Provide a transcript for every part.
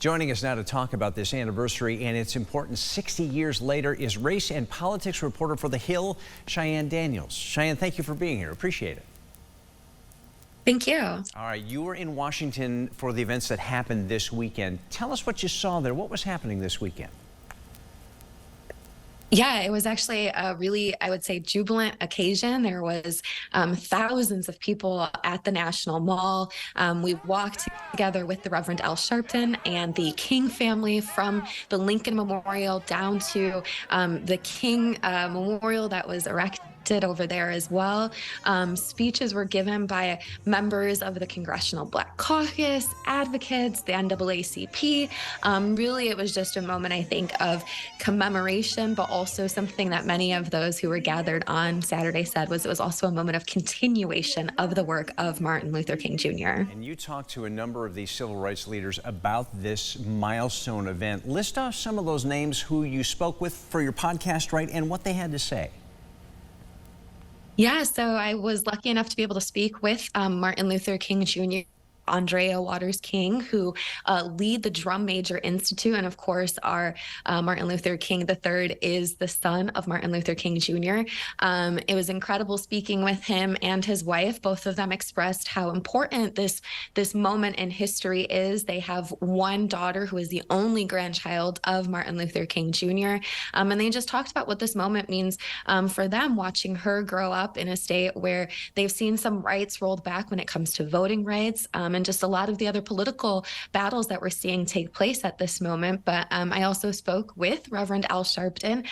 Joining us now to talk about this anniversary and its importance 60 years later is race and politics reporter for The Hill, Cheyenne Daniels. Cheyenne, thank you for being here. Appreciate it. Thank you. All right, you were in Washington for the events that happened this weekend. Tell us what you saw there. What was happening this weekend? Yeah, it was actually a really, I would say, jubilant occasion. There was thousands of people at the National Mall. We walked together with the Reverend Al Sharpton and the King family from the Lincoln Memorial down to the King Memorial that was erected over there as well. Speeches were given by members of the Congressional Black Caucus, advocates, the NAACP. Really, it was just a moment, I think, of commemoration, but also something that many of those who were gathered on Saturday said was it was also a moment of continuation of the work of Martin Luther King Jr. And you talked to a number of these civil rights leaders about this milestone event. List off some of those names who you spoke with for your podcast, right, and what they had to say. Yeah, so I was lucky enough to be able to speak with Martin Luther King Jr., Andrea Waters King, who lead the Drum Major Institute. And of course, our Martin Luther King III is the son of Martin Luther King Jr. It was incredible speaking with him and his wife. Both of them expressed how important this moment in history is. They have one daughter who is the only grandchild of Martin Luther King Jr. And they just talked about what this moment means for them, watching her grow up in a state where they've seen some rights rolled back when it comes to voting rights, and just a lot of the other political battles that we're seeing take place at this moment. But I also spoke with Reverend Al Sharpton,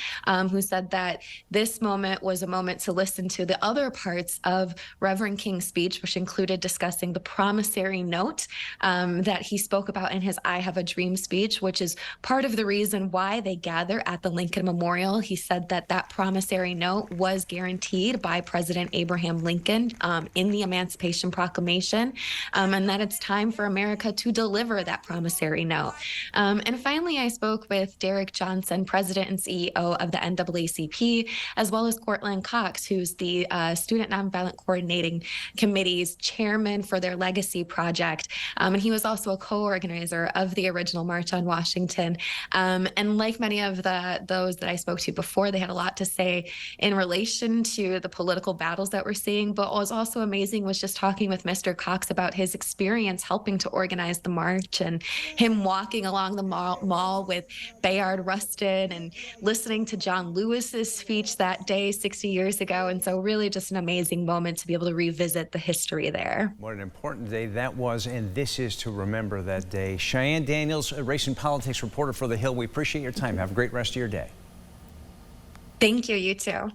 who said that this moment was a moment to listen to the other parts of Reverend King's speech, which included discussing the promissory note that he spoke about in his I Have a Dream speech, which is part of the reason why they gather at the Lincoln Memorial. He said that that promissory note was guaranteed by President Abraham Lincoln in the Emancipation Proclamation, and that it's time for America to deliver that promissory note. And finally, I spoke with Derek Johnson, President and CEO of the NAACP, as well as Cortland Cox, who's the Student Nonviolent Coordinating Committee's chairman for their Legacy Project. And he was also a co-organizer of the original March on Washington. And like many of those that I spoke to before, they had a lot to say in relation to the political battles that we're seeing. But what was also amazing was just talking with Mr. Cox about his experience helping to organize the march and him walking along the mall with Bayard Rustin and listening to John Lewis's speech that day 60 years ago. And so really just an amazing moment to be able to revisit the history there. What an important day that was, and this is to remember that day. Cheyenne Daniels, a race and politics reporter for The Hill. We appreciate your time. Have a great rest of your day. Thank you. You too.